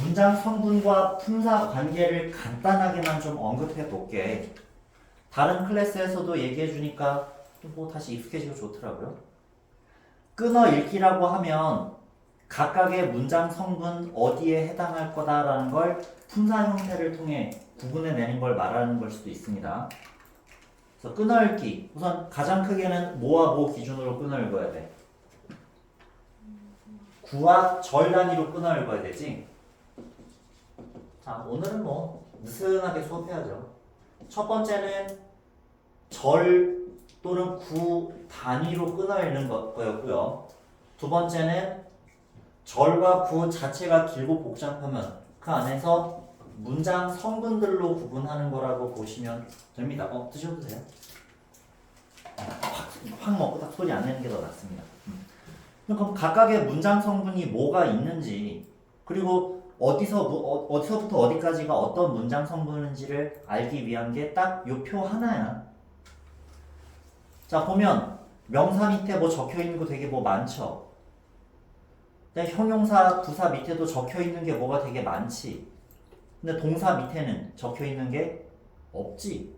문장 성분과 품사 관계를 간단하게만 좀 언급해 볼게. 다른 클래스에서도 얘기해 주니까 뭐 다시 익숙해지고 좋더라고요. 끊어 읽기라고 하면 각각의 문장 성분 어디에 해당할 거다라는 걸 품사 형태를 통해 구분해 내는 걸 말하는 걸 수도 있습니다. 그래서 끊어 읽기 우선 가장 크게는 뭐와 뭐 기준으로 끊어 읽어야 돼? 구와 절 단위로 끊어 읽어야 되지. 자, 오늘은 뭐 느슨하게 수업해야죠. 첫 번째는 절 또는 구 단위로 끊어 읽는 거였고요. 두 번째는 절과 구 자체가 길고 복잡하면 그 안에서 문장 성분들로 구분하는 거라고 보시면 됩니다. 드셔도 돼요. 확 먹고 딱 소리 안 내는 게 더 낫습니다. 그럼 각각의 문장 성분이 뭐가 있는지 그리고 어디서부터 어디까지가 어떤 문장 성분인지를 알기 위한 게 딱 요 표 하나야. 자, 보면 명사 밑에 뭐 적혀 있는 거 되게 뭐 많죠. 근데 형용사, 부사 밑에도 적혀 있는 게 뭐가 되게 많지. 근데 동사 밑에는 적혀 있는 게 없지.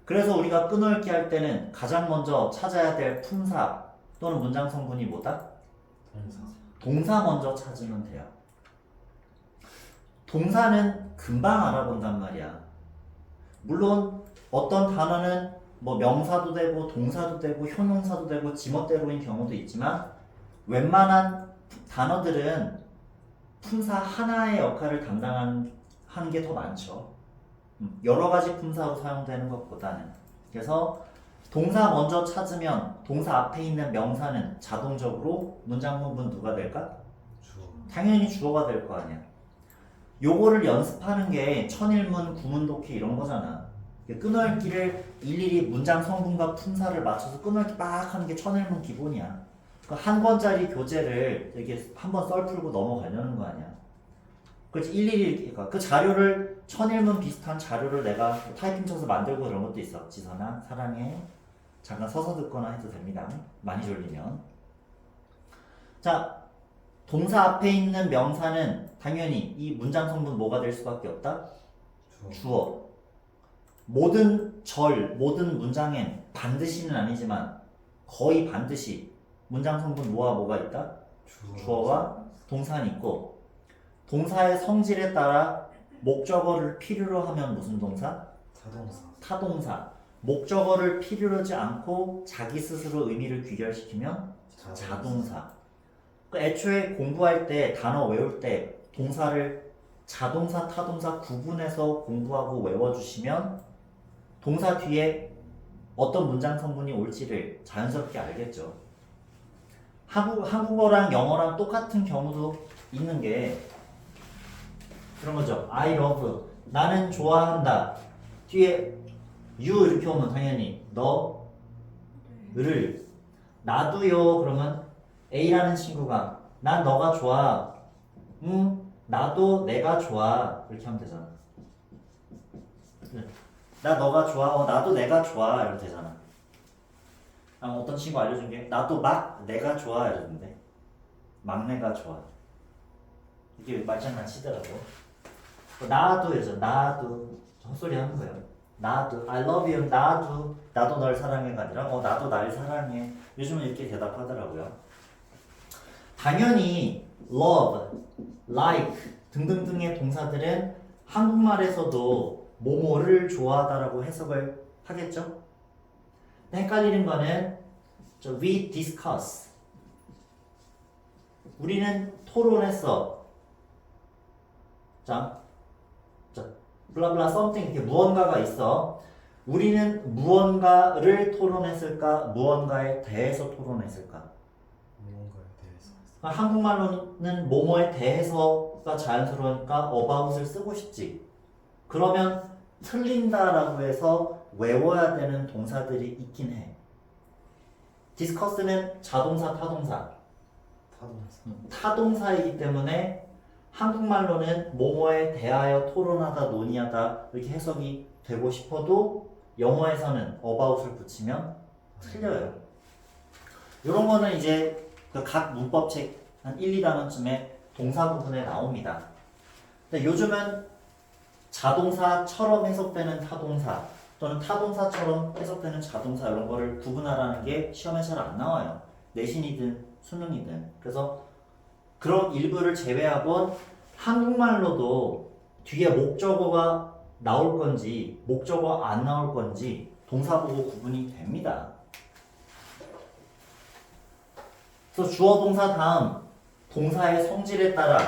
그래서 우리가 끊어읽기 할 때는 가장 먼저 찾아야 될 품사 또는 문장 성분이 뭐다? 동사 먼저 찾으면 돼요. 동사는 금방 알아본단 말이야. 물론 어떤 단어는 뭐 명사도 되고 동사도 되고 형용사도 되고 지멋대로인 경우도 있지만 웬만한 단어들은 품사 하나의 역할을 담당하는 게 더 많죠. 여러 가지 품사로 사용되는 것보다는. 그래서 동사 먼저 찾으면 동사 앞에 있는 명사는 자동적으로 문장 부분 누가 될까? 주어. 당연히 주어가 될 거 아니야. 요거를 연습하는 게 천일문, 구문독해 이런 거잖아. 끊어읽기를 일일이 문장 성분과 품사를 맞춰서 끊어읽기 빡 하는 게 천일문 기본이야. 한 권짜리 교재를 이렇게 한번 썰 풀고 넘어가려는 거 아니야. 그렇지, 일일이 그러니까 그 자료를 천일문 비슷한 자료를 내가 타이핑 쳐서 만들고 그런 것도 있어. 지선아 사랑해. 잠깐 서서 듣거나 해도 됩니다. 많이 졸리면. 자, 동사 앞에 있는 명사는 당연히 이 문장 성분 뭐가 될 수밖에 없다? 주어. 모든 모든 문장엔 반드시는 아니지만 거의 반드시 문장 성분 뭐와 뭐가 있다? 주어와 동사는 있고 동사의 성질에 따라 목적어를 필요로 하면 무슨 동사? 타동사. 목적어를 필요로 하지 않고 자기 스스로 의미를 귀결시키면 자동사. 애초에 공부할 때 단어 외울 때 동사를 자동사, 타동사 구분해서 공부하고 외워주시면 동사 뒤에 어떤 문장 성분이 올지를 자연스럽게 알겠죠. 한국어랑 영어랑 똑같은 경우도 있는 게 그런 거죠. I love. 나는 좋아한다. 뒤에 you 이렇게 오면 당연히 너를 나도요. 그러면 A라는 친구가 난 너가 좋아. 나도 내가 좋아. 이렇게 하면 되잖아. 나 너가 좋아. 나도 내가 좋아. 이러면 되잖아. 어떤 친구 알려준 게 나도 막 내가 좋아. 이러는데 막내가 좋아. 이게 말장난 치더라고. 나도 이러죠. 나도 헛소리 하는 거예요. 나도 I love you. 나도 널 사랑해가 아니라 나도 날 사랑해. 요즘은 이렇게 대답하더라고요. 당연히 love, like 등등등의 동사들은 한국말에서도 뭐뭐를 좋아하다라고 해석을 하겠죠? 헷갈리는 거는 we discuss. 우리는 토론했어. 자, 블라블라 something 이렇게 무언가가 있어. 우리는 무언가를 토론했을까? 무언가에 대해서 토론했을까? 한국말로는 뭐뭐에 대해서가 자연스러우니까 about을 쓰고 싶지. 그러면 틀린다라고 해서 외워야 되는 동사들이 있긴 해. discuss는 자동사, 타동사이기 때문에 한국말로는 뭐뭐에 대하여 토론하다, 논의하다 이렇게 해석이 되고 싶어도 영어에서는 about을 붙이면 틀려요. 이런 거는 이제 각 문법책 한 1, 2단원쯤에 동사 부분에 나옵니다. 근데 요즘은 자동사처럼 해석되는 타동사 또는 타동사처럼 해석되는 자동사 이런 거를 구분하라는 게 시험에 잘 안 나와요. 내신이든 수능이든. 그래서 그런 일부를 제외하곤 한국말로도 뒤에 목적어가 나올 건지 목적어 안 나올 건지 동사 보고 구분이 됩니다. 그래서 주어 동사 다음 동사의 성질에 따라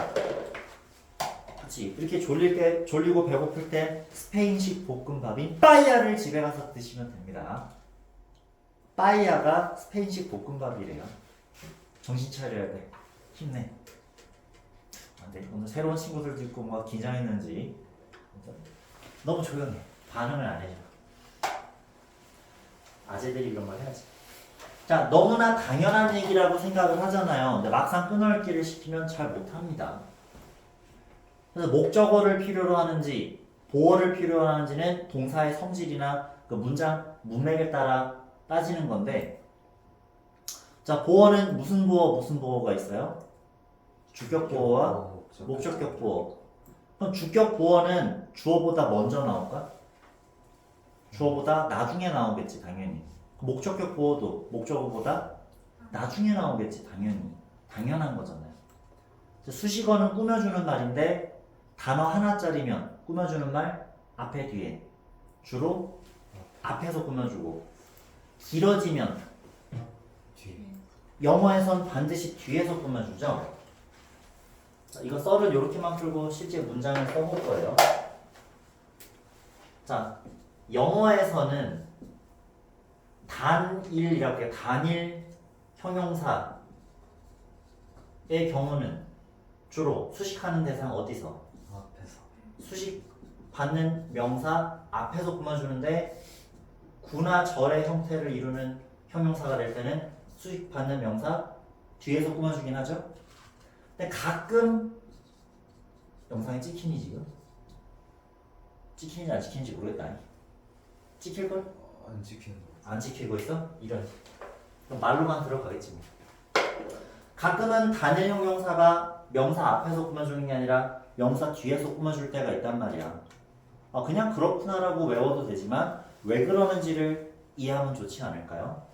그치 이렇게 졸리고 배고플 때 스페인식 볶음밥인 빠이야를 집에 가서 드시면 됩니다. 빠이야가 스페인식 볶음밥이래요. 정신 차려야 돼. 힘내. 네, 오늘 새로운 친구들도 있고 뭔가 긴장했는지 너무 조용해. 반응을 안 해줘. 아재들이 이런 걸 해야지. 자, 너무나 당연한 얘기라고 생각을 하잖아요. 근데 막상 끊어읽기를 시키면 잘 못합니다. 그래서 목적어를 필요로 하는지 보어를 필요로 하는지는 동사의 성질이나 그 문장 문맥에 따라 따지는 건데 자, 보어는 무슨 보어가 있어요? 주격 보어와 목적격 보어. 그럼 주격 보어는 주어보다 먼저 나올까? 주어보다 나중에 나오겠지 당연히. 목적격 보어도 목적어보다 나중에 나오겠지 당연히. 당연한 거잖아요. 수식어는 꾸며주는 말인데 단어 하나짜리면 꾸며주는 말 앞에 뒤에 주로 앞에서 꾸며주고 길어지면 영어에선 반드시 뒤에서 꾸며주죠. 자, 이거 썰을 이렇게만 풀고 실제 문장을 써볼 거예요. 자, 영어에서는 단일이라고 해요. 단일 형용사의 경우는 주로 수식하는 대상 어디서? 앞에서. 수식받는 명사 앞에서 꾸며주는데 구나 절의 형태를 이루는 형용사가 될 때는 수식받는 명사 뒤에서 꾸며주긴 하죠. 근데 가끔 영상이 찍히니 지금? 찍히는지 안 찍히는지 모르겠다. 찍힐걸? 안 지키는 거. 안 찍히고 있어? 이런. 그럼 말로만 들어가겠지 뭐. 가끔은 단일 형용사가 명사 앞에서 꾸며주는 게 아니라 명사 뒤에서 꾸며줄 때가 있단 말이야. 그냥 그렇구나라고 외워도 되지만 왜 그러는지를 이해하면 좋지 않을까요?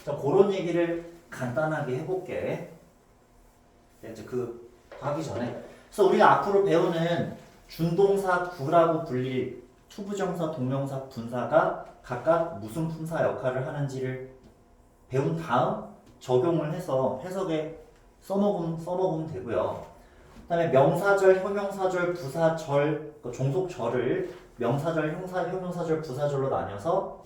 자, 그런 얘기를 간단하게 해볼게. 이제 그 하기 전에 그래서 우리가 앞으로 배우는 준동사 구라고 불릴 투부정사, 동명사, 분사가 각각 무슨 분사 역할을 하는지를 배운 다음 적용을 해서 해석에 써먹으면 되고요. 그 다음에 명사절, 형용사절, 부사절, 종속절을 명사절, 형용사절, 부사절로 나뉘어서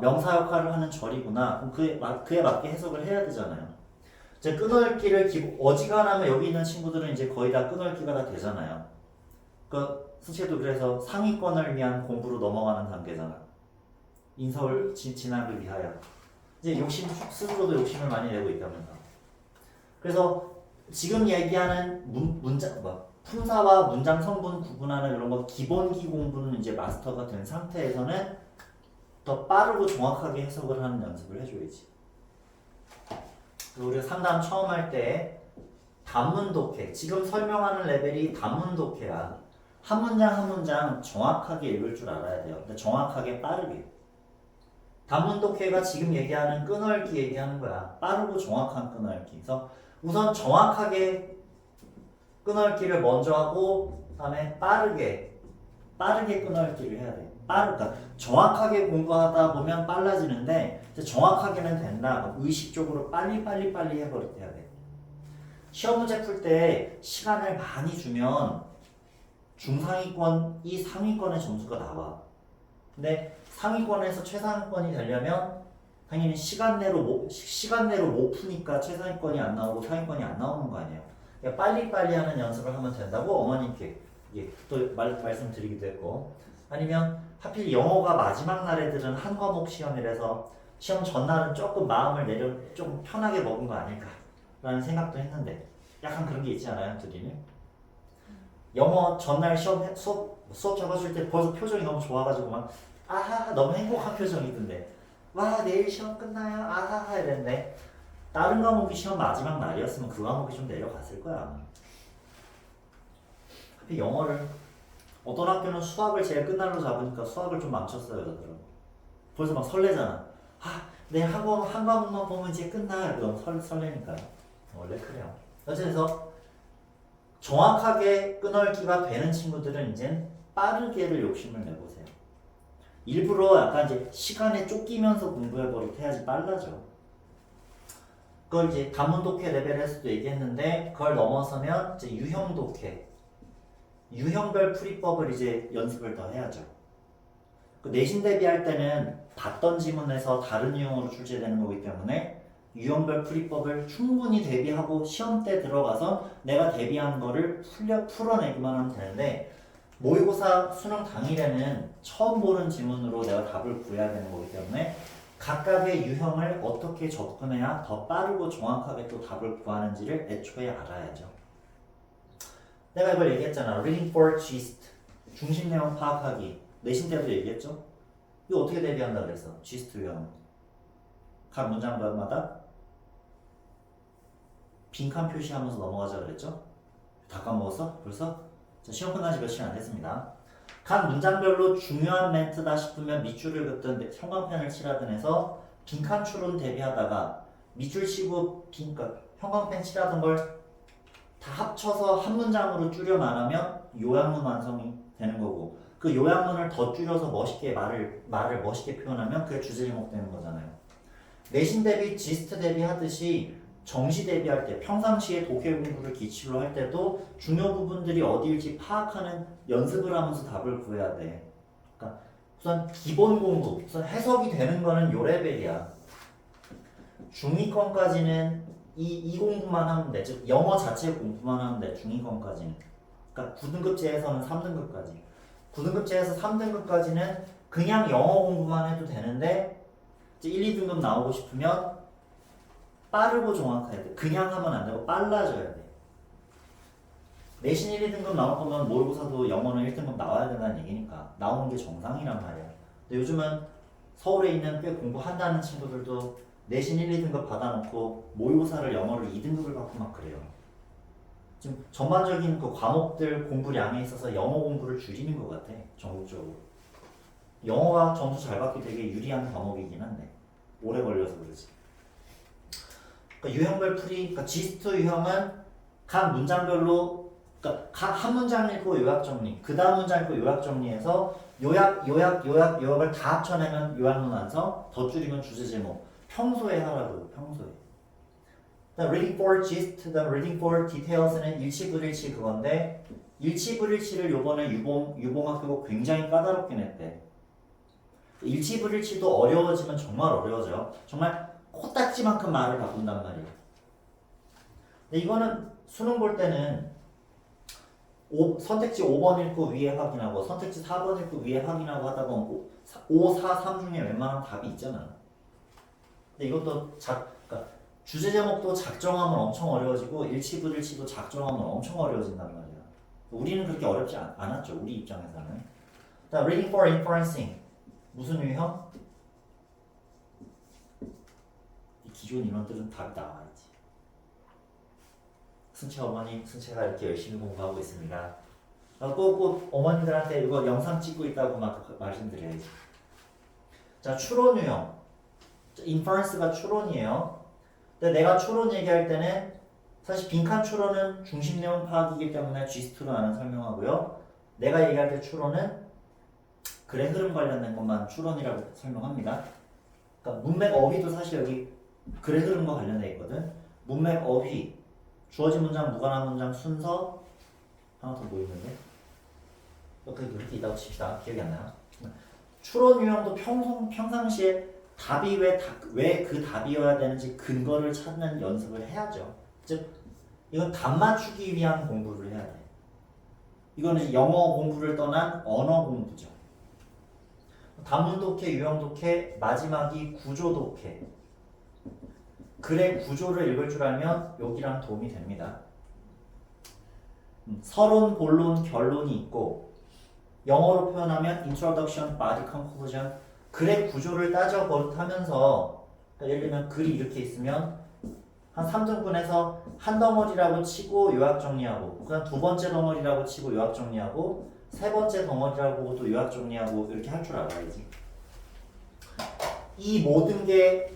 명사 역할을 하는 절이구나. 그럼 그에 맞게 해석을 해야 되잖아요. 이제 끊어읽기를 어지간하면 여기 있는 친구들은 이제 거의 다 끊어읽기가 다 되잖아요. 수채도 그래서 상위권을 위한 공부로 넘어가는 단계잖아. 인서울 진학을 위하여. 이제 스스로도 욕심을 많이 내고 있다면서. 그래서 지금 얘기하는 품사와 문장 성분 구분하는 이런 거 기본기 공부는 이제 마스터가 된 상태에서는 더 빠르고 정확하게 해석을 하는 연습을 해줘야지. 우리가 상담 처음 할 때 단문 독해, 지금 설명하는 레벨이 단문 독해야. 한 문장 한 문장 정확하게 읽을 줄 알아야 돼요. 근데 정확하게 빠르게. 단문 독해가 지금 얘기하는 끊어읽기 얘기하는 거야. 빠르고 정확한 끊어읽기. 그래서 우선 정확하게 끊어읽기를 먼저 하고 그다음에 빠르게 끊어읽기를 해야 돼. 그러니까 정확하게 공부하다 보면 빨라지는데 정확하게는 된다. 의식적으로 빨리 해버려야 돼. 시험 문제 풀 때 시간을 많이 주면 중상위권이 상위권의 점수가 나와. 근데 상위권에서 최상위권이 되려면 당연히 시간 내로 못 푸니까 최상위권이 안 나오고 상위권이 안 나오는 거 아니에요. 그러니까 빨리 하는 연습을 하면 된다고 어머님께 또 말씀드리기도 했고, 아니면 하필 영어가 마지막 날 애들은 한 과목 시험이라서 시험 전날은 조금 마음을 좀 편하게 먹은 거 아닐까라는 생각도 했는데 약간 그런 게 있지 않아요, 둘이는? 영어 전날 수업 잡아줄 때 벌써 표정이 너무 좋아가지고 막 아하 너무 행복한 표정이던데 와 내일 시험 끝나요 아하하 이랬는데 다른 과목이 시험 마지막 날이었으면 그 과목이 좀 내려갔을 거야. 영어를 어떤 학교는 수학을 제일 끝날로 잡으니까 수학을 좀 망쳤어요, 여자들은. 벌써 막 설레잖아. 내 학원 한 과목만 보면 이제 끝나. 너무 설레니까요. 원래 그래요. 어째서 정확하게 끊어읽기가 되는 친구들은 이제 빠르게를 욕심을 내보세요. 일부러 약간 이제 시간에 쫓기면서 공부해버리고 해야지 빨라져. 그걸 이제 단문 독해 레벨에서도 얘기했는데 그걸 넘어서면 이제 유형 독해, 유형별 풀이법을 이제 연습을 더 해야죠. 그 내신 대비할 때는 봤던 지문에서 다른 유형으로 출제되는 거기 때문에 유형별 풀이법을 충분히 대비하고 시험 때 들어가서 내가 대비한 거를 풀어내기만 하면 되는데 모의고사 수능 당일에는 처음 보는 지문으로 내가 답을 구해야 되는 거기 때문에 각각의 유형을 어떻게 접근해야 더 빠르고 정확하게 또 답을 구하는지를 애초에 알아야죠. 내가 이걸 얘기했잖아. Reading for gist. 중심 내용 파악하기. 내신 때도 얘기했죠? 이거 어떻게 대비한다 그랬어? gist 유형. 각 문장마다 빈칸 표시하면서 넘어가자 그랬죠? 다 까먹었어? 벌써? 자, 시험 끝난 지 며칠 안 됐습니다. 각 문장별로 중요한 멘트다 싶으면 밑줄을 긋든 형광펜을 칠하든 해서 빈칸 추론 대비하다가 밑줄 치고 형광펜 칠하던 걸 다 합쳐서 한 문장으로 줄여 말하면 요약문 완성이 되는 거고 그 요약문을 더 줄여서 멋있게 말을 멋있게 표현하면 그게 주제 제목 되는 거잖아요. 내신 대비, 지스트 대비 하듯이 정시 대비할 때 평상시에 독해 공부를 기출로 할 때도 중요 부분들이 어디일지 파악하는 연습을 하면서 답을 구해야 돼. 그러니까 우선 기본 공부, 우선 해석이 되는 거는 요 레벨이야. 중2건까지는 이 공부만 하면 돼. 즉 영어 자체 공부만 하면 돼. 중2건까지는. 그러니까 9등급제에서는 3등급까지. 9등급제에서 3등급까지는 그냥 영어 공부만 해도 되는데 이제 1, 2등급 나오고 싶으면 빠르고 정확해야 돼. 그냥 하면 안 되고 빨라져야 돼. 내신 1, 2등급 나올 거면 모의고사도 영어는 1등급 나와야 된다는 얘기니까 나오는 게 정상이란 말이야. 근데 요즘은 서울에 있는 꽤 공부한다는 친구들도 내신 1, 2등급 받아놓고 모의고사를 영어를 2등급을 받고 막 그래요. 지금 전반적인 그 과목들 공부량에 있어서 영어 공부를 줄이는 것 같아. 전국적으로. 영어가 점수 잘 받기 되게 유리한 과목이긴 한데 오래 걸려서 그러지. 그러니까 유형별 풀이, 그러니까 지스트 유형은 각 문장별로, 그러니까 각 한 문장 읽고 요약 정리, 그 다음 문장 읽고 요약 정리해서 요약을 다 합쳐내면 요약문 완성, 더 줄이면 주제 제목. 평소에 하라고요, 평소에. 그다음 reading for gist, 그다음 reading for details는 일치불일치 그건데 일치불일치를 요번에 유봉학교가 굉장히 까다롭게 냈대. 일치불일치도 어려워지면 정말 어려워져요. 정말 코딱지만큼 말을 바꾼단 말이에요. 근데 이거는 수능 볼 때는 선택지 5번 읽고 위에 확인하고 선택지 4번 읽고 위에 확인하고 하다 보면 5, 4, 3 중에 웬만한 답이 있잖아. 근데 이것도 그러니까 주제 제목도 작정하면 엄청 어려워지고 일치불일치도 작정하면 엄청 어려워진단 말이야. 우리는 그렇게 어렵지 않았죠. 우리 입장에서는. 자, reading for inferencing. 무슨 유형? 기존 인원들은 답이 나와야지. 순채 어머니, 순채가 이렇게 열심히 공부하고 있습니다. 꼭 어머니들한테 이거 영상 찍고 있다고 막 말씀드려야지. 자, 추론 유형. 인퍼런스가 추론이에요. 근데 내가 추론 얘기할 때는 사실 빈칸 추론은 중심 내용 파악이기 때문에 G스트로 나는 설명하고요. 내가 얘기할 때 추론은 글의 흐름 관련된 것만 추론이라고 설명합니다. 그러니까 문맥 어휘도 사실 여기 글의 흐름과 관련돼 있거든. 문맥 어휘, 주어진 문장, 무관한 문장, 순서 하나 더 뭐 있는데? 그렇게 있다고 칩시다. 기억이 안 나요? 추론 유형도 평상시에 답이 왜 그 답이어야 되는지 근거를 찾는 연습을 해야죠. 즉 이건 답 맞추기 위한 공부를 해야 돼. 이거는 영어 공부를 떠난 언어 공부죠. 단문 독해, 유형 독해, 마지막이 구조 독해. 글의 구조를 읽을 줄 알면 여기랑 도움이 됩니다. 서론, 본론, 결론이 있고 영어로 표현하면 introduction, body, conclusion. 글의 구조를 따져 버릇하면서 그러니까 예를 들면 글이 이렇게 있으면 한 3등분해서 한 덩어리라고 치고 요약 정리하고 그다음 두 번째 덩어리라고 치고 요약 정리하고 세 번째 덩어리라고 또 요약 정리하고 이렇게 할 줄 알아야지. 이 모든 게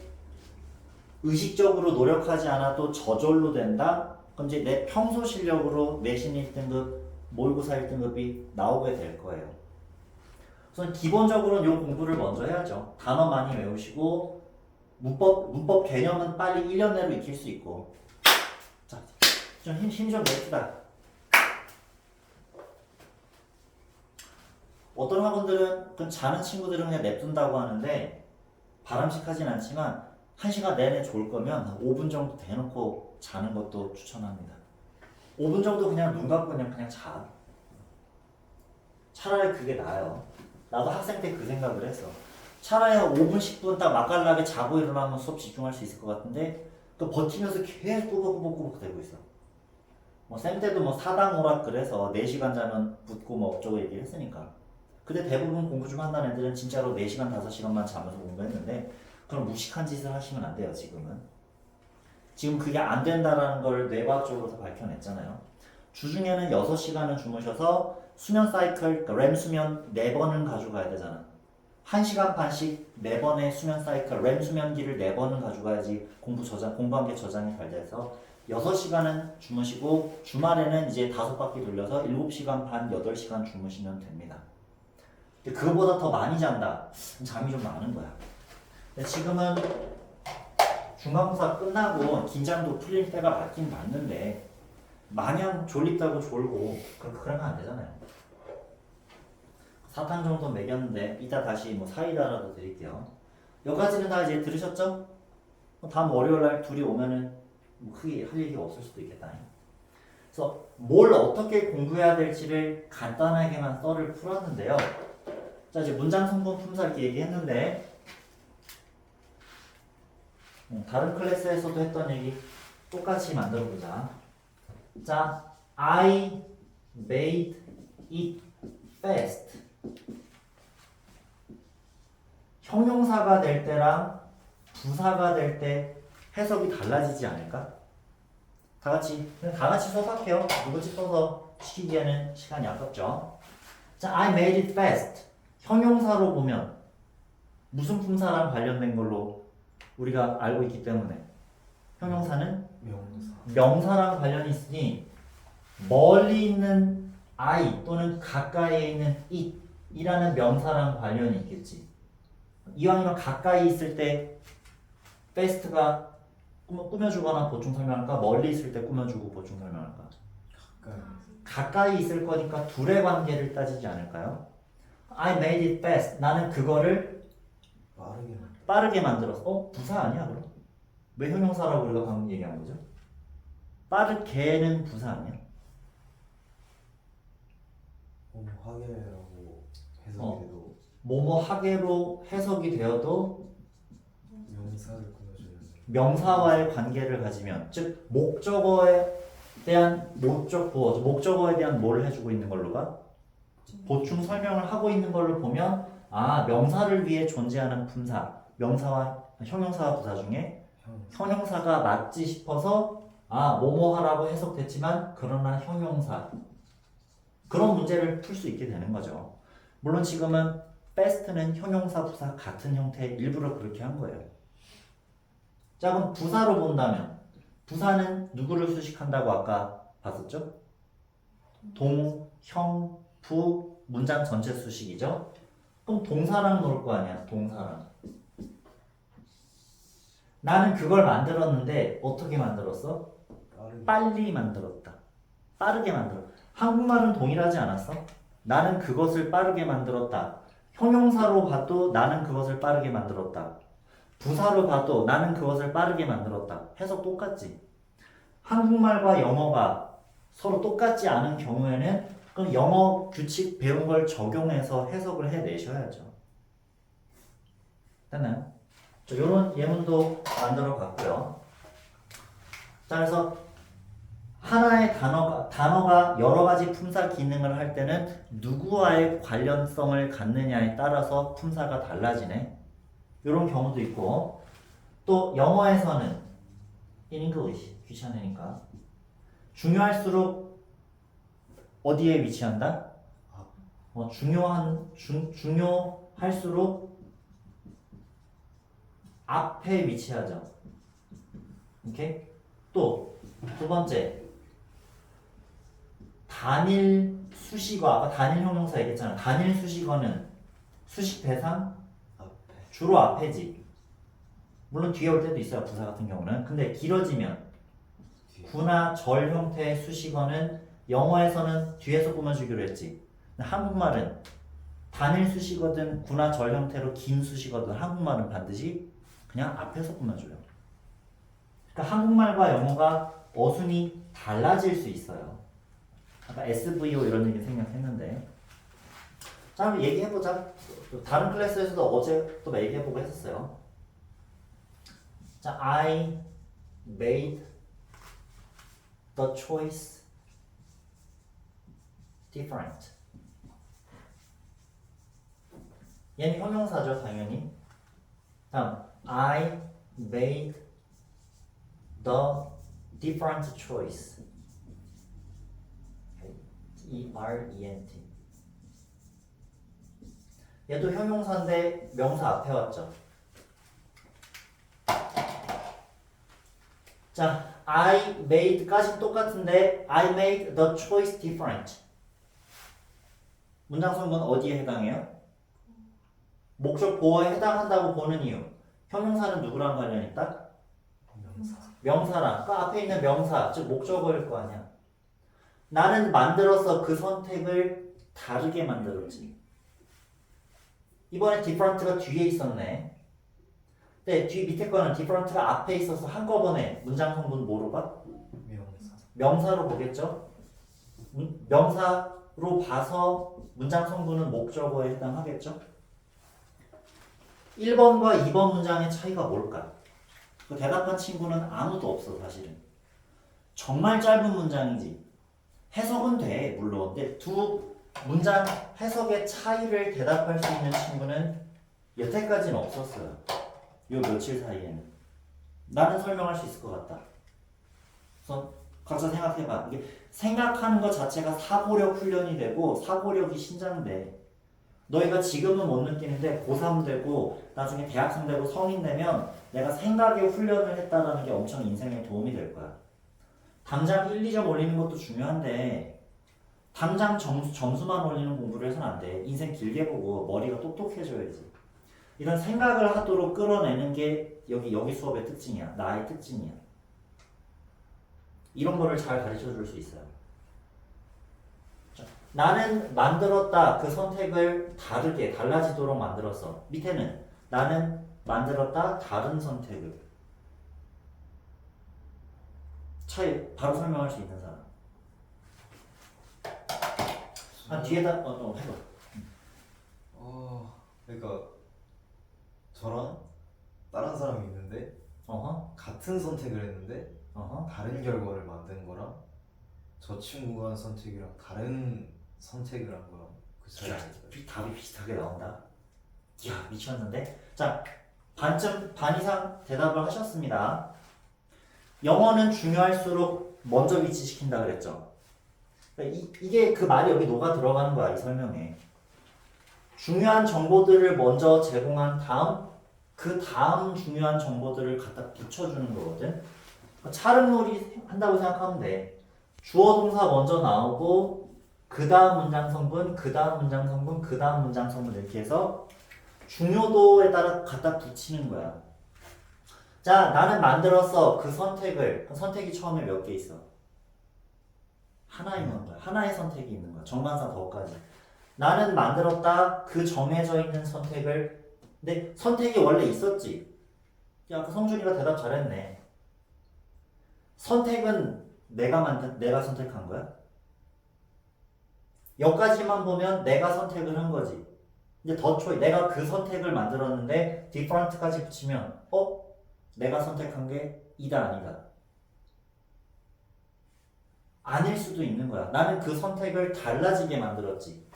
의식적으로 노력하지 않아도 저절로 된다? 그럼 이제 내 평소 실력으로 내신 1등급, 모의고사 1등급이 나오게 될 거예요. 우선 기본적으로는 이 공부를 먼저 해야죠. 단어 많이 외우시고 문법 개념은 빨리 1년 내로 익힐 수 있고. 자, 좀 힘 좀 냅시다. 어떤 학원들은 그 자는 친구들은 그냥 냅둔다고 하는데 바람직하진 않지만 1시간 내내 졸 거면 5분 정도 대놓고 자는 것도 추천합니다. 5분 정도 그냥 눈 감고 그냥 자. 차라리 그게 나아요. 나도 학생 때 그 생각을 했어. 차라리 5분, 10분 딱 맛깔나게 자고 일어나면 수업 집중할 수 있을 것 같은데 또 버티면서 계속 꾸벅꾸벅꾸벅 대고 있어. 뭐 쌤 때도 뭐 사당 오락 그래서 4시간 자면 붙고 뭐 어쩌고 얘기를 했으니까. 근데 대부분 공부 좀 한다는 애들은 진짜로 4시간, 5시간만 자면서 공부했는데 그럼 무식한 짓을 하시면 안 돼요, 지금은. 지금 그게 안 된다라는 걸 뇌과학적으로도 밝혀냈잖아요. 주중에는 6시간은 주무셔서 수면 사이클, 그러니까 렘 수면 4번은 가져가야 되잖아. 1시간 반씩 4번의 수면 사이클, 렘 수면기를 4번은 가져가야지 공부한 게 저장이 잘 돼서 6시간은 주무시고 주말에는 이제 5바퀴 돌려서 7시간 반, 8시간 주무시면 됩니다. 근데 그거보다 더 많이 잔다. 잠이 좀 많은 거야. 근데 지금은 중간고사 끝나고 긴장도 풀릴 때가 맞긴 맞는데 마냥 졸립다고 졸고 그러면 안 되잖아요. 사탕 정도 먹였는데 이따 다시 뭐 사이다라도 드릴게요. 여기까지는 다 이제 들으셨죠? 다음 월요일날 둘이 오면은 뭐 크게 할 얘기가 없을 수도 있겠다. 그래서 뭘 어떻게 공부해야 될지를 간단하게만 썰을 풀었는데요. 자, 이제 문장 성분 품사 이렇게 얘기했는데 다른 클래스에서도 했던 얘기 똑같이 만들어 보자. 자, I made it fast. 형용사가 될 때랑 부사가 될 때 해석이 달라지지 않을까? 다 같이 써석해요. 누구지 써서 시키기에는 시간이 아깝죠. 자, I made it fast. 형용사로 보면 무슨 품사랑 관련된 걸로 우리가 알고 있기 때문에 형용사는 명사랑 관련이 있으니 멀리 있는 I 또는 가까이에 있는 it 이라는 명사랑 관련이 있겠지. 이왕이면 가까이 있을 때 fast가 꾸며주거나 보충 설명할까? 멀리 있을 때 꾸며주고 보충 설명할까? 가까이 있을 거니까 둘의 관계를 따지지 않을까요? I made it fast. 나는 그거를 빠르게 만들었어. 부사 아니야 그럼? 왜 형용사라고 우리가 방금 얘기한 거죠? 빠르게는 부사 아니야? 하게라고 해석이 돼도 뭐뭐 하게로 해석이 되어도 명사를 꾸며주는 명사와의 관계를 가지면 즉 목적어에 대한 목적어에 대한 뭘 해주고 있는 걸로가 보충 설명을 하고 있는 걸로 보면 아 명사를 위해 존재하는 품사 명사와 형용사와 부사 중에 형용사가 맞지 싶어서 아 뭐뭐 하라고 해석됐지만 그러나 형용사 그런 문제를 풀 수 있게 되는 거죠. 물론 지금은 fast는 형용사 부사 같은 형태 일부러 그렇게 한 거예요. 자 그럼 부사로 본다면 부사는 누구를 수식한다고 아까 봤었죠? 동, 형, 부, 문장 전체 수식이죠? 그럼 동사랑 놀 거 아니야 동사랑. 나는 그걸 만들었는데 어떻게 만들었어? 빨리 만들었다. 빠르게 만들었다. 한국말은 동일하지 않았어? 나는 그것을 빠르게 만들었다. 형용사로 봐도 나는 그것을 빠르게 만들었다. 부사로 봐도 나는 그것을 빠르게 만들었다. 해석 똑같지? 한국말과 영어가 서로 똑같지 않은 경우에는 그럼 영어 규칙 배운 걸 적용해서 해석을 해내셔야죠. 됐나요? 이런 예문도 만들어 봤고요. 자, 그래서 하나의 단어가 여러 가지 품사 기능을 할 때는 누구와의 관련성을 갖느냐에 따라서 품사가 달라지네. 이런 경우도 있고 또 영어에서는 in English. 귀찮으니까. 중요할수록 어디에 위치한다? 중요할수록 앞에 위치하죠. 오케이? 또 두 번째, 단일 수식어. 아까 단일 형용사 얘기했잖아. 단일 수식어는 수식 대상 앞에. 주로 앞에지. 물론 뒤에 올 때도 있어요. 부사 같은 경우는. 근데 길어지면 뒤에. 구나 절 형태의 수식어는 영어에서는 뒤에서 꾸며주기로 했지. 근데 한국말은 단일 수식어든 구나 절 형태로 긴 수식어든 한국말은 반드시 그냥 앞에서 꾸며줘요. 그러니까 한국말과 영어가 어순이 달라질 수 있어요. 아까 SVO 이런 얘기 생각했는데, 자, 한번 얘기해보자. 다른 클래스에서도 어제 또 얘기해보고 했었어요. 자, I made the choice different. 얘는 형용사죠, 당연히. 다음, I made the different choice. E-R-E-N-T. 얘도 형용사인데 명사 앞에 왔죠. 자, I made까지 똑같은데 I made the choice different. 문장 성분 어디에 해당해요? 목적 보어에 해당한다고 보는 이유. 형용사는 누구랑 관련이 있다? 명사. 명사랑. 그 앞에 있는 명사, 즉 목적어일 거 아니야. 나는 만들어서 그 선택을 다르게 만들었지. 이번에 different가 뒤에 있었네. 근데 뒤 밑에 거는 different가 앞에 있어서 한꺼번에 문장 성분 뭐로 봐? 명사. 명사로 보겠죠? 명사로 봐서 문장 성분은 목적어에 해당하겠죠? 1번과 2번 문장의 차이가 뭘까? 그 대답한 친구는 아무도 없어 사실은. 정말 짧은 문장이지. 해석은 돼 물론. 근데 두 문장 해석의 차이를 대답할 수 있는 친구는 여태까지는 없었어요. 요 며칠 사이에는. 나는 설명할 수 있을 것 같다. 그래서 각자 생각해봐. 이게 생각하는 것 자체가 사고력 훈련이 되고 사고력이 신장돼. 너희가 지금은 못 느끼는데 고3 되고 나중에 대학생 되고 성인 되면 내가 생각의 훈련을 했다는 게 엄청 인생에 도움이 될 거야. 당장 1, 2점 올리는 것도 중요한데 당장 점수만 올리는 공부를 해서는 안 돼. 인생 길게 보고 머리가 똑똑해져야지. 이런 생각을 하도록 끌어내는 게 여기 수업의 특징이야. 나의 특징이야. 이런 거를 잘 가르쳐 줄 수 있어요. 자, 나는 만들었다. 그 선택을 다르게 달라지도록 만들었어. 밑에는 나는 만들었다. 다른 선택을. 차이 바로 설명할 수 있는 사람. 뒤에다 해봐. 그러니까 저랑 다른 사람이 있는데 같은 선택을 했는데 다른 결과를 만든 거랑 저 친구가 한 선택이랑 다른 선택을 한 거랑 그 차이가 있어요. 답이 비슷하게 나온다. 이야 미쳤는데. 자 반 이상 대답을 하셨습니다. 영어는 중요할수록 먼저 위치시킨다 그랬죠. 이게 그 말이 여기 녹아 들어가는 거야 이 설명에. 중요한 정보들을 먼저 제공한 다음 그 다음 중요한 정보들을 갖다 붙여주는 거거든. 차름놀이 한다고 생각하면 돼. 주어 동사 먼저 나오고 그 다음 문장 성분, 그 다음 문장 성분, 그 다음 문장 성분 이렇게 해서 중요도에 따라 갖다 붙이는 거야. 자, 나는 만들었어. 그 선택이 처음에 몇 개 있어? 하나 있는 거야. 하나의 선택이 있는 거야. 정관사 더까지. 나는 만들었다. 그 정해져 있는 선택을. 근데 선택이 원래 있었지. 야, 아까 성준이가 대답 잘했네. 선택은 내가 선택한 거야? 여기까지만 보면 내가 선택을 한 거지. 이제 내가 그 선택을 만들었는데 different까지 붙이면 내가 선택한 게 이다 아니다. 아닐 수도 있는 거야. 나는 그 선택을 달라지게 만들었지.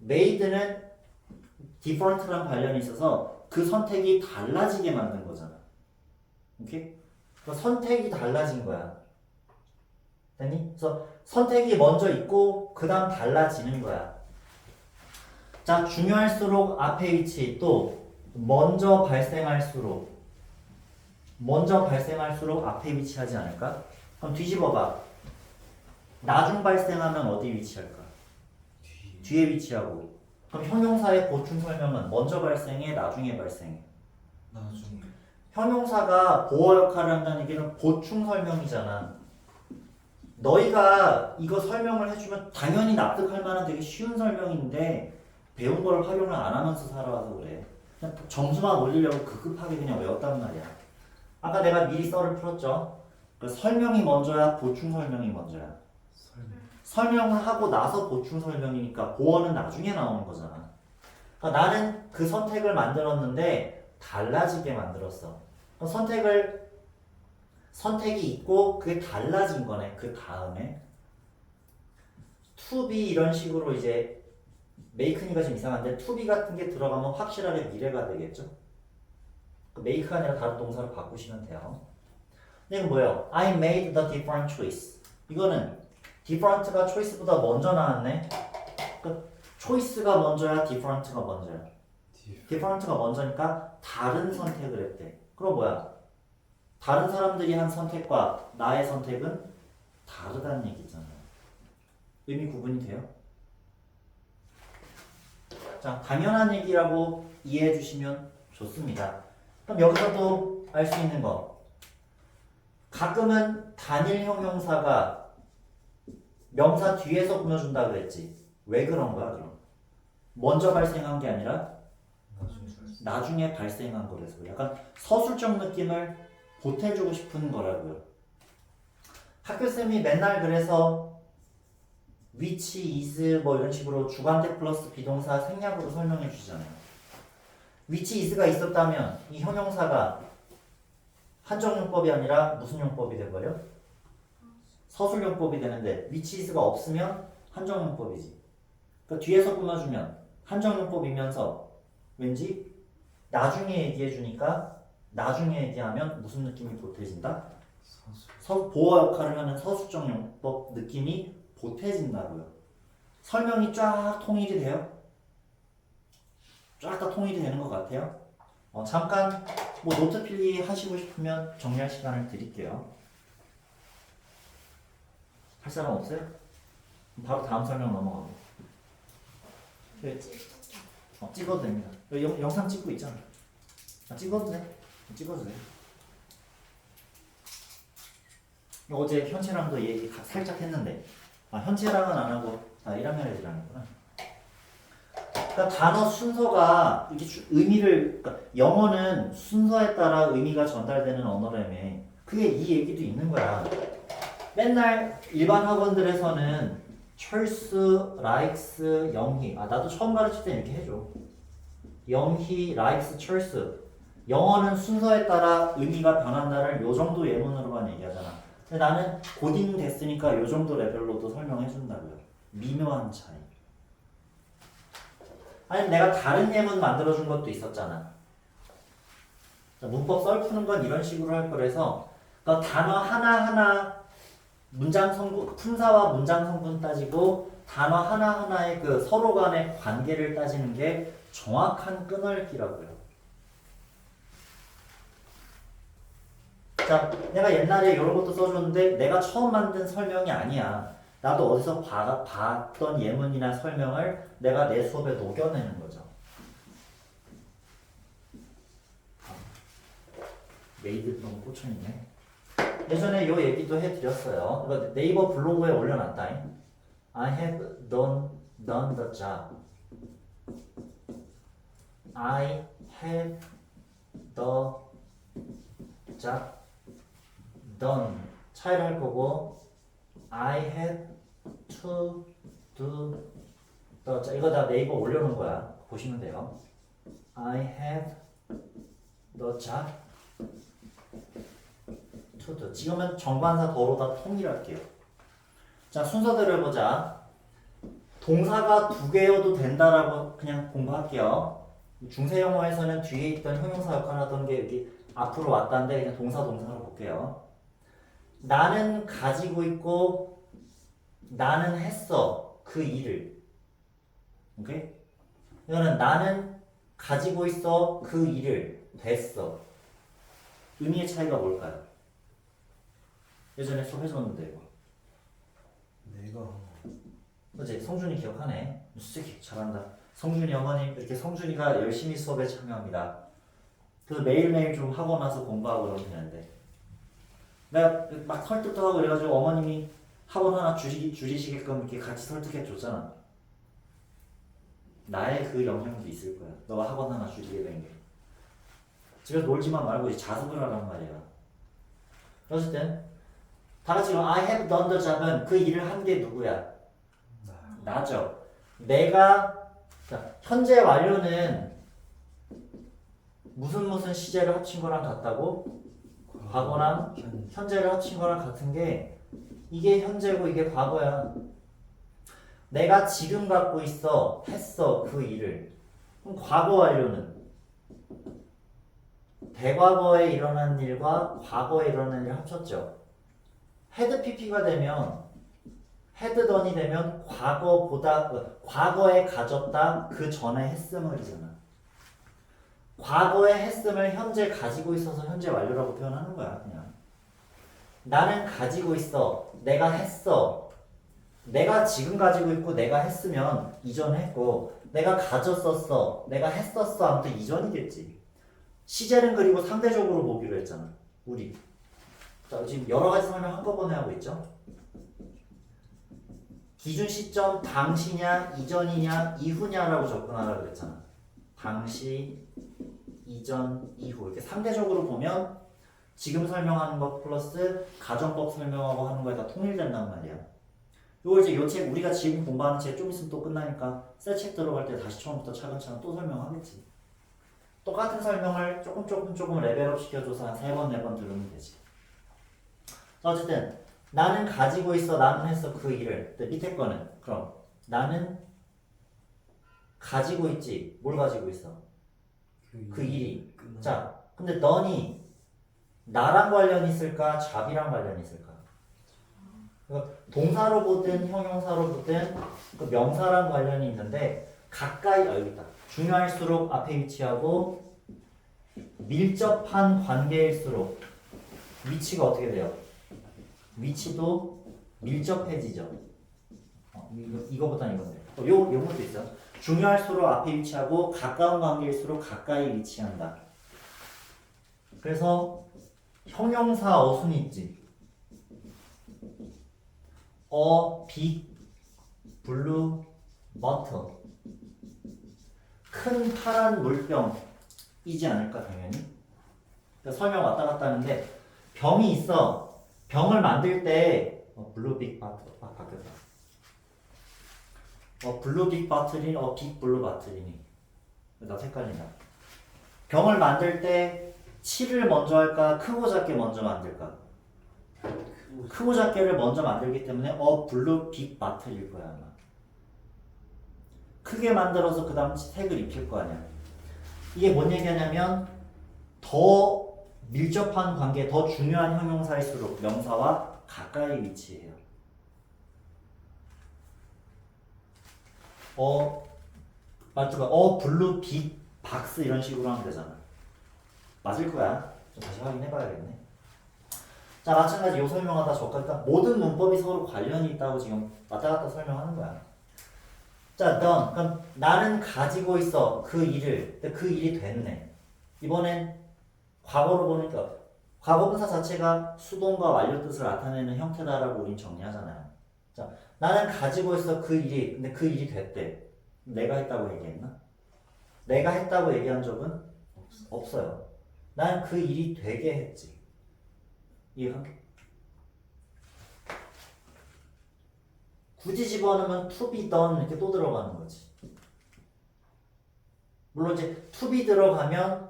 made는 different랑 관련이 있어서 그 선택이 달라지게 만든 거잖아. 오케이? 그러니까 선택이 달라진 거야. 됐니? 그래서 선택이 먼저 있고 그 다음 달라지는 거야. 자, 중요할수록 앞에 위치 또 먼저 발생할수록 앞에 위치하지 않을까? 그럼 뒤집어봐. 나중 발생하면 어디 위치할까? 뒤에 위치하고. 그럼 형용사의 보충 설명은 먼저 발생해, 나중에 발생해. 나중에. 형용사가 보어 역할을 한다는 얘기는 보충 설명이잖아. 너희가 이거 설명을 해주면 당연히 납득할 만한 되게 쉬운 설명인데 배운 걸 활용을 안 하면서 살아와서 그래. 그냥 점수만 올리려고 급급하게 그냥 외웠단 말이야. 아까 내가 미리 썰을 풀었죠. 그 설명이 먼저야, 보충 설명이 먼저야. 설명을 하고 나서 보충 설명이니까 보어는 나중에 나오는 거잖아. 그러니까 나는 그 선택을 만들었는데 달라지게 만들었어. 선택이 있고 그게 달라진 거네. 그 다음에 to be 이런 식으로 이제 make니까 좀 이상한데 to be 같은 게 들어가면 확실하게 미래가 되겠죠. 그 make가 아니라 다른 동사로 바꾸시면 돼요. 이건 뭐예요? I made the different choice. 이거는 different가 choice보다 먼저 나왔네. 그 choice가 먼저야, different가 먼저야. different가 먼저니까 다른 선택을 했대. 그럼 뭐야? 다른 사람들이 한 선택과 나의 선택은 다르다는 얘기잖아요. 의미 구분이 돼요? 자, 당연한 얘기라고 이해해 주시면 좋습니다. 그럼 여기서도 알 수 있는 거. 가끔은 단일 형용사가 명사 뒤에서 꾸며준다 그랬지. 왜 그런 거야, 그럼? 먼저 발생한 게 아니라 나중에 발생한 거라서 약간 서술적 느낌을 보태주고 싶은 거라고요. 학교쌤이 맨날 그래서 which, is 뭐 이런 식으로 주관대 플러스 비동사 생략으로 설명해 주잖아요. which, is가 있었다면 이 형용사가 한정용법이 아니라 무슨 용법이 돼버려? 서술용법이 되는데 which, is가 없으면 한정용법이지. 그러니까 뒤에서 꾸며주면 한정용법이면서 왠지 나중에 얘기해 주니까 나중에 얘기하면 무슨 느낌이 보태진다? 보어 역할을 하는 서술적 용법 느낌이 보태진다고요. 설명이 쫙 통일이 돼요? 쫙 다 통일이 되는 것 같아요? 잠깐 뭐 노트 필기 하시고 싶으면 정리할 시간을 드릴게요. 할 사람 없어요? 바로 다음 설명 넘어가고. 네. 찍어도 됩니다. 영상 찍고 있잖아. 찍어도 돼. 찍어도 돼. 어제 현채랑도 얘기 살짝 했는데 현채랑은 안 하고 1학년 애들이랑이구나. 그러니까 단어 순서가 이게 의미를 그러니까 영어는 순서에 따라 의미가 전달되는 언어라며. 그게 이 얘기도 있는 거야. 맨날 일반 학원들에서는 choice, likes, 영희. 나도 처음 가르칠 때 이렇게 해줘. 영희, likes, choice. 영어는 순서에 따라 의미가 변한다를 요 정도 예문으로만 얘기하잖아. 근데 나는 고딩 됐으니까 요 정도 레벨로도 설명해 준다고요. 미묘한 차이. 아니 내가 다른 예문 만들어 준 것도 있었잖아. 문법 썰 푸는 건 이런 식으로 할 거라서 그러니까 단어 하나하나 문장 성분, 품사와 문장 성분 따지고 단어 하나하나의 그 서로 간의 관계를 따지는 게 정확한 끊어읽기라고요. 자, 내가 옛날에 이런 것도 써줬는데 내가 처음 만든 설명이 아니야. 나도 어디서 봤던 예문이나 설명을 내가 내 수업에 녹여내는 거죠. 메이드 너무 꽂혀있네. 예전에 요 얘기도 해드렸어요. 이거 네이버 블로그에 올려놨다. I have done the job. I have the job done. 차이를 할 거고 I had to do the job. 이거 다 네이버 올려놓은 거야. 보시면 돼요. I have the job to do. 지금은 정관사 더로 다 통일할게요. 자, 순서대로 해보자. 동사가 두 개여도 된다라고 그냥 공부할게요. 중세 영어에서는 뒤에 있던 형용사 역할 하던 게 여기 앞으로 왔다는데 그냥 동사로 볼게요. 나는 가지고 있고 나는 했어 그 일을. 오케이? 이거는 나는 가지고 있어 그 일을 됐어. 의미의 차이가 뭘까요? 예전에 수업해줬는데 이거. 내가 그치? 성준이 기억하네. 수직 잘한다. 성준이 어머님 이렇게 성준이가 열심히 수업에 참여합니다. 그래서 매일매일 좀 하고 나서 공부하고 그러면 되는데 내가 막 설득도 하고 그래가지고 어머님이 학원 하나 주시게끔 이렇게 같이 설득해 줬잖아. 나의 그 영향도 있을 거야. 너가 학원 하나 주시게 된 게. 집에서 놀지만 말고 이제 자습을 하란 말이야. 어쨌든 다 같이 I have done the job은 그 일을 한 게 누구야? 나죠. 내가 자, 현재 완료는 무슨 시제를 합친 거랑 같다고? 과거랑 현재를 합친 거랑 같은 게 이게 현재고 이게 과거야. 내가 지금 갖고 있어 했어 그 일을. 그럼 과거 완료는 대과거에 일어난 일과 과거에 일어난 일을 합쳤죠. had pp가 되면 had done이 되면 과거에 가졌다 그 전에 했음을이잖아. 과거에 했음을 현재 가지고 있어서 현재 완료라고 표현하는 거야. 그냥 나는 가지고 있어 내가 했어. 내가 지금 가지고 있고 내가 했으면 이전에 했고 내가 가졌었어 내가 했었어 아무튼 이전이겠지. 시제는 그리고 상대적으로 보기로 했잖아 우리. 자, 지금 여러 가지 설명 한꺼번에 하고 있죠. 기준 시점 당시냐 이전이냐 이후냐라고 접근하라고 그랬잖아. 당시 이전 이후 이렇게 상대적으로 보면 지금 설명하는 것 플러스 가정법 설명하고 하는 거에 다 통일된단 말이야. 요거 이제 요 책 우리가 지금 공부하는 책 좀 있으면 또 끝나니까 새 책 들어갈 때 다시 처음부터 차근차근 또 설명하겠지. 똑같은 설명을 조금 레벨업 시켜줘서 한 3번 4번 들으면 되지. 어쨌든 나는 가지고 있어 나는 했어 그 일을. 근데 밑에 거는 그럼 나는 가지고 있지. 뭘 가지고 있어? 그 일이. 자 근데 너니 나랑 관련이 있을까 잡이랑 관련이 있을까? 그러니까 동사로 보든 형용사로 보든 그 명사랑 관련이 있는데 가까이 여기 있다. 중요할수록 앞에 위치하고 밀접한 관계일수록 위치가 어떻게 돼요? 위치도 밀접해지죠. 이거보다는 이건데. 요것도 있어. 중요할수록 앞에 위치하고 가까운 관계일수록 가까이 위치한다. 그래서 형용사 어순이 있지. big blue bottle. 큰 파란 물병이지 않을까 당연히. 그러니까 설명 왔다 갔다 하는데 병이 있어. 병을 만들 때 블루 빅 바틀 바뀌었다. 블루 빅 바틀이니 빅 블루 바틀이니 나 헷갈린다. 병을 만들 때 치를 먼저 할까 크고 작게 먼저 만들까? 크고 작게를 먼저 만들기 때문에 블루 빅 바틀일 거야 아마. 크게 만들어서 그 다음 색을 입힐 거 아니야. 이게 뭔 얘기하냐면 더 밀접한 관계, 더 중요한 형용사일수록 명사와 가까이 위치해요. 맞죠? 블루 빅 박스 이런 식으로 하면 되잖아. 맞을 거야. 좀 다시 확인해봐야겠네. 자, 마찬가지 요 설명하다 저까지 모든 문법이 서로 관련이 있다고 지금 왔다 갔다 설명하는 거야. 자, 그럼 나는 가지고 있어 그 일을. 근데 그 일이 됐네. 이번엔 과거로 보니까 과거분사 자체가 수동과 완료 뜻을 나타내는 형태다라고 우린 정리하잖아요. 자, 나는 가지고 있어 그 일이. 근데 그 일이 됐대. 내가 했다고 얘기했나? 내가 했다고 얘기한 적은 없어요. 난 그 일이 되게 했지. 이해가? 굳이 집어넣으면 to be done 이렇게 또 들어가는 거지. 물론 이제 to be 들어가면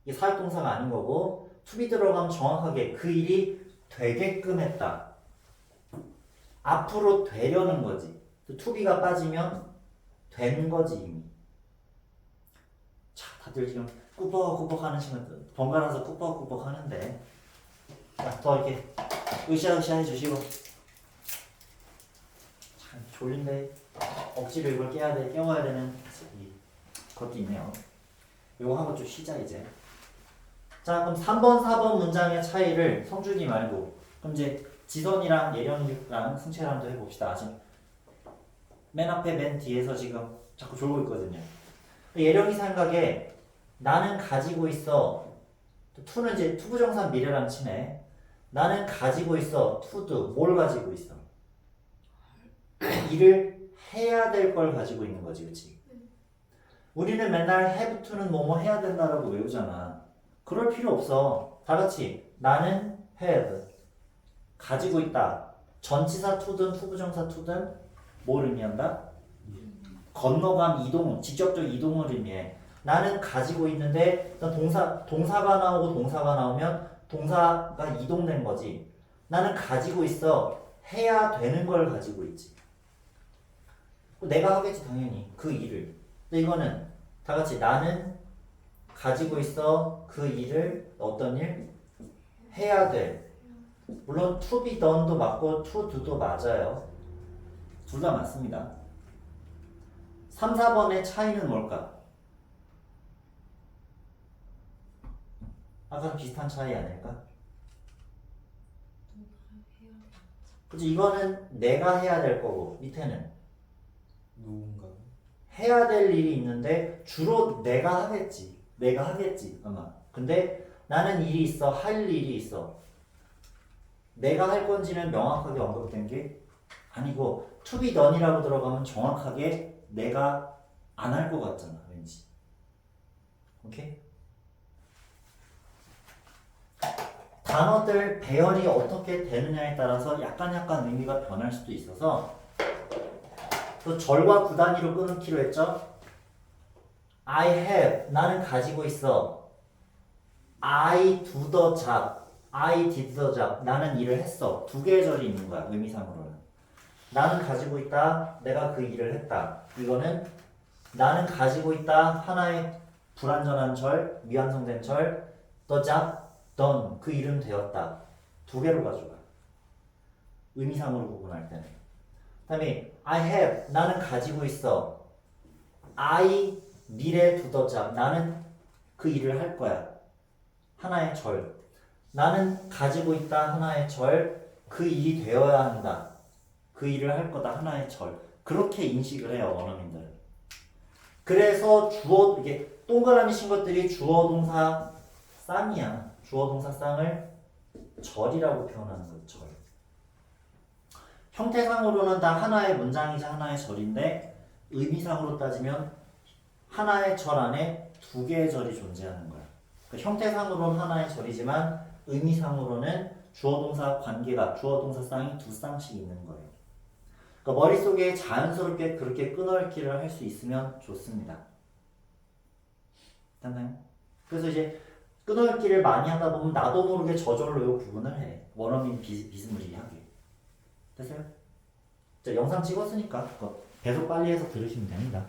이게 사역동사가 아닌 거고 to be 들어가면 정확하게 그 일이 되게끔 했다. 앞으로 되려는 거지. to be가 빠지면 된 거지 이미. 자, 다들 지금 꾸벅꾸벅 하는 시간 번갈아서 꾸벅꾸벅 하는데 자, 더 이렇게 으쌰으쌰 해주시고 참 졸린데 억지로 이걸 깨워야 되는 것도 있네요. 이거 하고 좀 쉬자 이제. 자 그럼 3번 4번 문장의 차이를 성준이 말고 그럼 이제 지선이랑 예령이랑 승채랑도 해봅시다. 아직 맨 앞에 맨 뒤에서 지금 자꾸 졸고 있거든요. 예령이 생각에 나는 가지고 있어. 투는 이제 투부정사 미래랑 치네. 나는 가지고 있어. 투도 뭘 가지고 있어? 일을 해야 될 걸 가지고 있는 거지, 그렇지? 우리는 맨날 have to는 뭐뭐 해야 된다라고 외우잖아. 그럴 필요 없어. 다 같이 나는 have 가지고 있다. 전치사 투든 투부정사 투든 뭘 의미한다? 건너감 이동, 직접적 이동을 의미해. 나는 가지고 있는데 동사가 나오고 동사가 나오면 동사가 이동된 거지. 나는 가지고 있어. 해야 되는 걸 가지고 있지. 내가 하겠지 당연히 그 일을. 근데 이거는 다 같이 나는 가지고 있어 그 일을 어떤 일? 해야 돼. 물론 to be done도 맞고 to do도 맞아요. 둘 다 맞습니다. 3, 4번의 차이는 뭘까? 아까 비슷한 차이 아닐까? 그치 이거는 내가 해야 될 거고 밑에는 누군가 해야 될 일이 있는데 주로 내가 하겠지 아마. 근데 나는 일이 있어 할 일이 있어. 내가 할 건지는 명확하게 언급된 게 아니고 to be done이라고 들어가면 정확하게 내가 안 할 것 같잖아 왠지. 오케이? 단어들 배열이 어떻게 되느냐에 따라서 약간 의미가 변할 수도 있어서 또 절과 구단위로 끊기로 했죠. I have 나는 가지고 있어. I do the job I did the job 나는 일을 했어. 두 개의 절이 있는 거야 의미상으로는. 나는 가지고 있다 내가 그 일을 했다. 이거는 나는 가지고 있다 하나의 불완전한 절 미완성된 절 the job done 그 일은 되었다. 두 개로 가져가 의미상으로 구분할 때는. 그 다음에 I have 나는 가지고 있어. I 미래 do the job 나는 그 일을 할 거야. 하나의 절. 나는 가지고 있다 하나의 절. 그 일이 되어야 한다. 그 일을 할 거다 하나의 절. 그렇게 인식을 해요 원어민들은. 그래서 주어 이게 동그라미 친 것들이 주어 동사 쌍이야. 주어 동사 쌍을 절이라고 표현하는 거죠. 절. 형태상으로는 다 하나의 문장이자 하나의 절인데 의미상으로 따지면 하나의 절 안에 두 개의 절이 존재하는 거야. 그러니까 형태상으로는 하나의 절이지만 의미상으로는 주어 동사 관계가 주어 동사 쌍이 두 쌍씩 있는 거예요. 그러니까 머릿속에 자연스럽게 그렇게 끊어읽기를 할 수 있으면 좋습니다. 됐나요? 그래서 이제 끊어읽기를 많이 하다 보면 나도 모르게 저절로 이 구분을 해. 원어민 비스무리하게. 됐어요? 자, 영상 찍었으니까 그거 배속 빨리 해서 들으시면 됩니다.